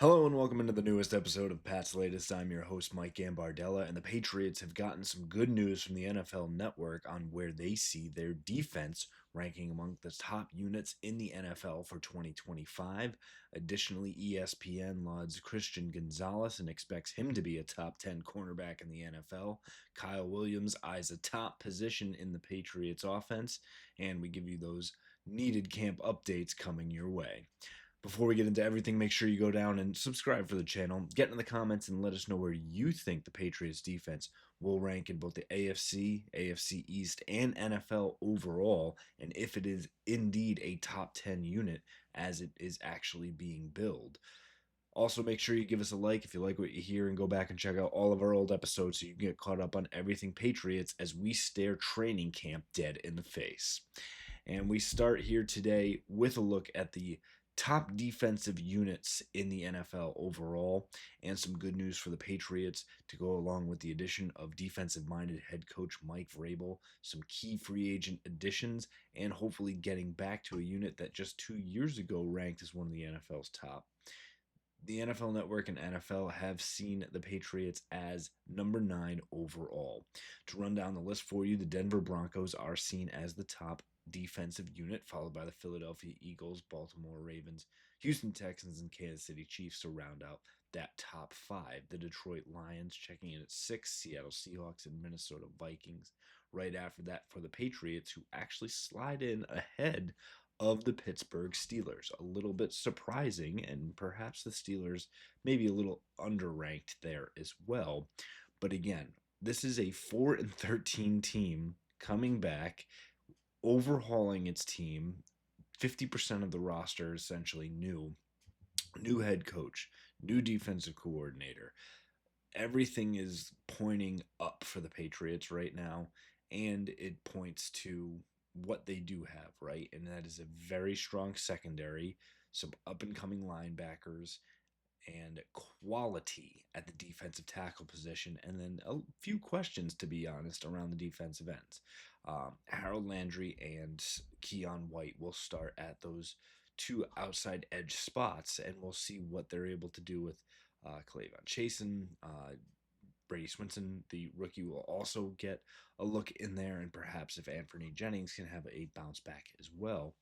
Hello and welcome into the newest episode of Pat's Latest. I'm your host, Mike Gambardella, and the Patriots have gotten some good news from the NFL Network on where they see their defense ranking among the top units in the NFL for 2025. Additionally, ESPN lauds Christian Gonzalez and expects him to be a top 10 cornerback in the NFL. Kyle Williams eyes a top position in the Patriots offense, and we give you those needed camp updates coming your way. Before we get into everything, make sure you go down and subscribe for the channel. Get in the comments and let us know where you think the Patriots defense will rank in both the AFC, AFC East, and NFL overall, and if it is indeed a top 10 unit as it is actually being billed. Also, make sure you give us a like if you like what you hear and go back and check out all of our old episodes so you can get caught up on everything Patriots as we stare training camp dead in the face. And we start here today with a look at the top defensive units in the NFL overall, and some good news for the Patriots to go along with the addition of defensive-minded head coach Mike Vrabel, some key free agent additions, and hopefully getting back to a unit that just 2 years ago ranked as one of the NFL's top. The NFL Network and NFL have seen the Patriots as number 9 overall. To run down the list for you, the Denver Broncos are seen as the top defensive unit, followed by the Philadelphia Eagles, Baltimore Ravens, Houston Texans, and Kansas City Chiefs to round out that top 5. The Detroit Lions checking in at 6, Seattle Seahawks, and Minnesota Vikings. Right after that for the Patriots, who actually slide in ahead of the Pittsburgh Steelers. A little bit surprising, and perhaps the Steelers maybe a little underranked there as well. But again, this is a 4-13 team coming back, overhauling its team. 50% of the roster essentially new head coach, new defensive coordinator. Everything is pointing up for the Patriots right now, and it points to what they do have, right? And that is a very strong secondary, some up and coming linebackers, and quality at the defensive tackle position, and then a few questions, to be honest, around the defensive ends. Harold Landry and Keon White will start at those two outside edge spots, and we'll see what they're able to do with Clavon Chasen. Brady Swinson, the rookie, will also get a look in there, and perhaps if Anthony Jennings can have a bounce back as well.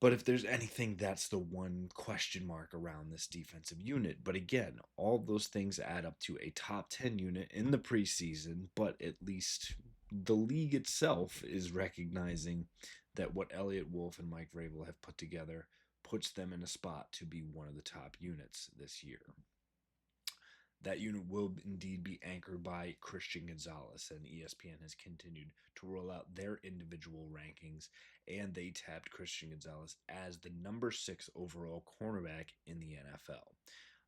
But if there's anything, that's the one question mark around this defensive unit. But again, all those things add up to a top 10 unit in the preseason, but at least the league itself is recognizing that what Elliott Wolf and Mike Vrabel have put together puts them in a spot to be one of the top units this year. That unit will indeed be anchored by Christian Gonzalez, and ESPN has continued to roll out their individual rankings, and they tapped Christian Gonzalez as the number 6 overall cornerback in the NFL.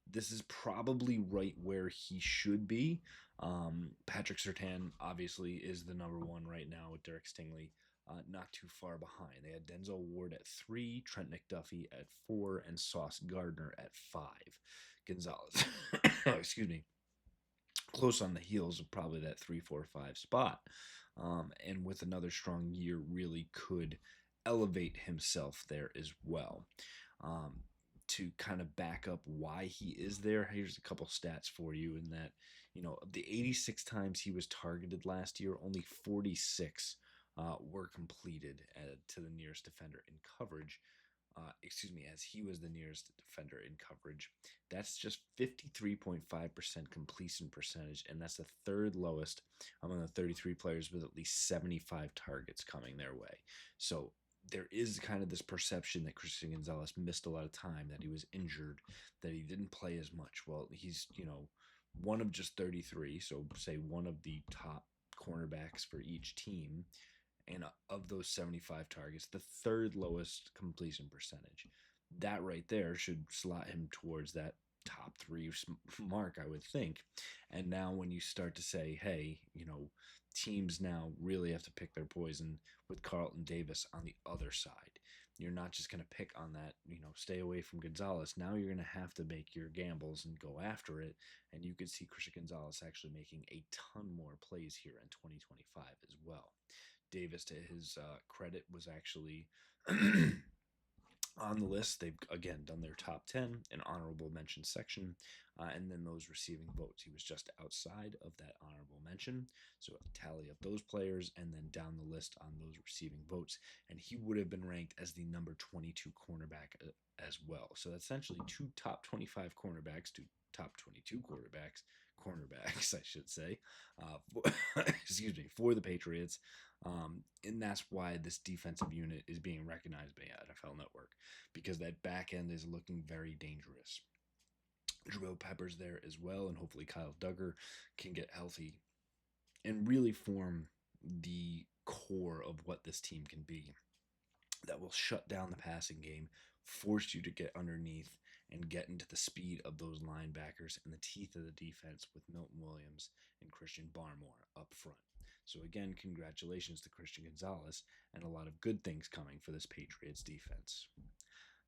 This is probably right where he should be. Patrick Surtain obviously is the number 1 right now with Derek Stingley not too far behind. They had Denzel Ward at 3, Trent McDuffie at 4, and Sauce Gardner at 5. Gonzalez, excuse me, close on the heels of probably that 3, 4, 5 spot. And with another strong year, really could elevate himself there as well. To kind of back up why he is there, here's a couple stats for you. In that, of the 86 times he was targeted last year, only 46 were completed to the nearest defender in coverage. As he was the nearest defender in coverage. That's just 53.5% completion percentage, and that's the third lowest among the 33 players with at least 75 targets coming their way. So there is kind of this perception that Christian Gonzalez missed a lot of time, that he was injured, that he didn't play as much. Well, he's, one of just 33, so say one of the top cornerbacks for each team, and of those 75 targets, the third lowest completion percentage. That right there should slot him towards that top 3 mark, I would think. And now when you start to say, hey, teams now really have to pick their poison with Carlton Davis on the other side. You're not just going to pick on that, stay away from Gonzalez. Now you're going to have to make your gambles and go after it. And you could see Christian Gonzalez actually making a ton more plays here in 2025 as well. Davis, to his credit, was actually On the list, they've again done their top 10, an honorable mention section, and then those receiving votes. He was just outside of that honorable mention. So tally up those players and then down the list on those receiving votes. And he would have been ranked as the number 22 cornerback as well. So that's essentially two top 25 cornerbacks, two top 22 cornerbacks, I should say, excuse me, for the Patriots. And that's why this defensive unit is being recognized by NFL Network, because that back end is looking very dangerous. Jabril Peppers there as well, and hopefully Kyle Duggar can get healthy and really form the core of what this team can be. That will shut down the passing game, force you to get underneath and get into the speed of those linebackers and the teeth of the defense with Milton Williams and Christian Barmore up front. So again, congratulations to Christian Gonzalez, and a lot of good things coming for this Patriots defense.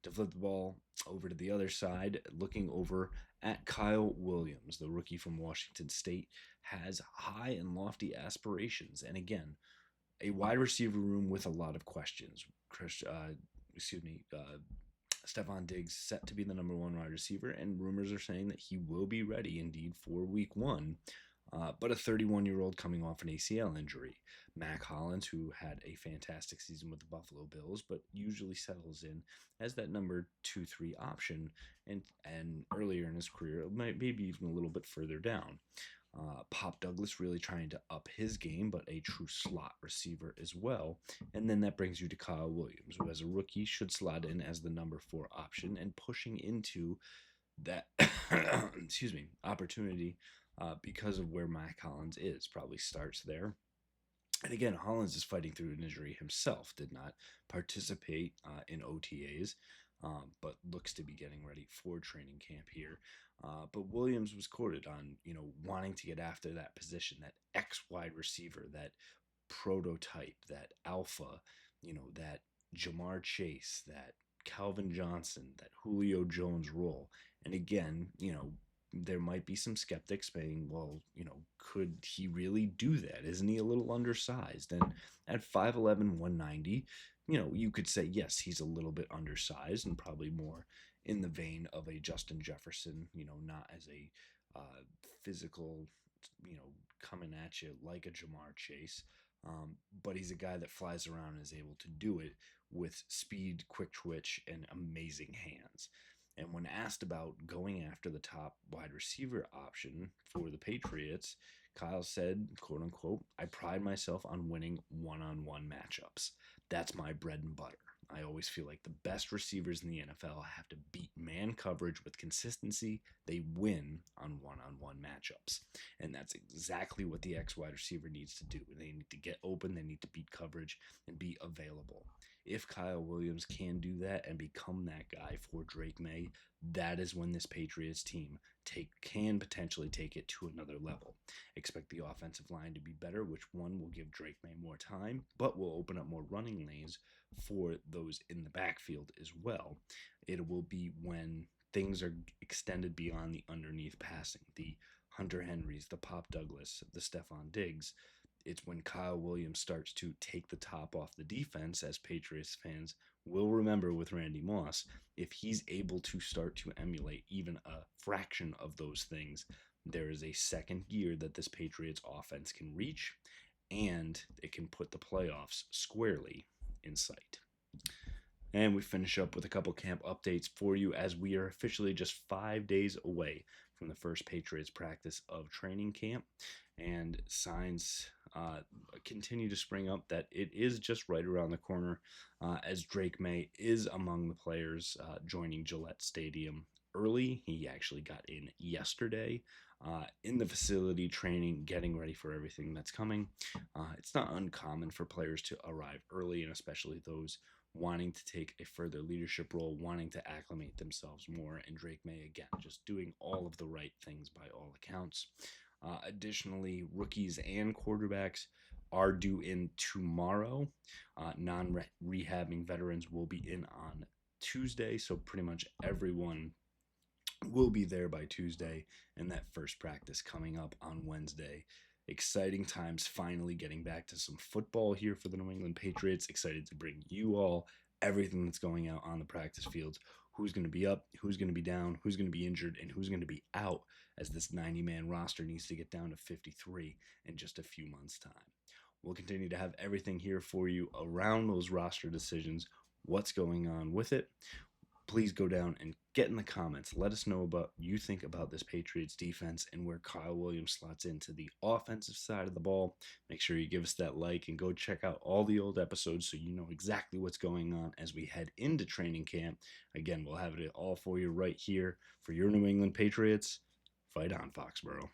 To flip the ball over to the other side, looking over at Kyle Williams, the rookie from Washington State, has high and lofty aspirations. And again, a wide receiver room with a lot of questions. Stephon Diggs set to be the number one wide receiver, and rumors are saying that he will be ready indeed for week one. But a 31-year-old coming off an ACL injury. Mac Hollins, who had a fantastic season with the Buffalo Bills, but usually settles in as that number 2-3 option, and earlier in his career, maybe even a little bit further down. Pop Douglas really trying to up his game, but a true slot receiver as well. And then that brings you to Kyle Williams, who as a rookie should slot in as the number 4 option and pushing into that opportunity because of where Mike Hollins is. Probably starts there. And again, Hollins is fighting through an injury himself, did not participate in OTAs, but looks to be getting ready for training camp here. But Williams was quoted on, wanting to get after that position, that X wide receiver, that prototype, that alpha, that Jamar Chase, that Calvin Johnson, that Julio Jones role. And again, there might be some skeptics saying, well, could he really do that? Isn't he a little undersized? And at 5'11", 190, you could say, yes, he's a little bit undersized and probably more in the vein of a Justin Jefferson, not as a physical, coming at you like a Jamar Chase. But he's a guy that flies around and is able to do it with speed, quick twitch, and amazing hands. And when asked about going after the top wide receiver option for the Patriots, Kyle said, quote unquote, I pride myself on winning one-on-one matchups. That's my bread and butter. I always feel like the best receivers in the NFL have to beat man coverage with consistency. They win on one-on-one matchups. And that's exactly what the X wide receiver needs to do. They need to get open, they need to beat coverage and be available. If Kyle Williams can do that and become that guy for Drake May, that is when this Patriots team can potentially take it to another level. Expect the offensive line to be better, which one will give Drake May more time, but will open up more running lanes for those in the backfield as well. It will be when things are extended beyond the underneath passing, the Hunter Henrys, the Pop Douglas, the Stephon Diggs. It's when Kyle Williams starts to take the top off the defense, as Patriots fans will remember with Randy Moss. If he's able to start to emulate even a fraction of those things, there is a second gear that this Patriots offense can reach, and it can put the playoffs squarely in sight. And we finish up with a couple camp updates for you, as we are officially just 5 days away from the first Patriots practice of training camp, and signs continue to spring up that it is just right around the corner, as Drake May is among the players joining Gillette Stadium early. He actually got in yesterday in the facility, training, getting ready for everything that's coming. It's not uncommon for players to arrive early, and especially those wanting to take a further leadership role, wanting to acclimate themselves more, and Drake May, again, just doing all of the right things by all accounts. Additionally, rookies and quarterbacks are due in tomorrow. Non-rehabbing veterans will be in on Tuesday, so pretty much everyone will be there by Tuesday, and that first practice coming up on Wednesday. Exciting times, finally getting back to some football here for the New England Patriots. Excited to bring you all everything that's going out on the practice fields, who's going to be up, who's going to be down, who's going to be injured, and who's going to be out, as this 90-man roster needs to get down to 53 in just a few months' time. We'll continue to have everything here for you around those roster decisions, what's going on with it. Please go down and get in the comments. Let us know what you think about this Patriots defense and where Kyle Williams slots into the offensive side of the ball. Make sure you give us that like and go check out all the old episodes so you know exactly what's going on as we head into training camp. Again, we'll have it all for you right here for your New England Patriots. Fight on, Foxborough.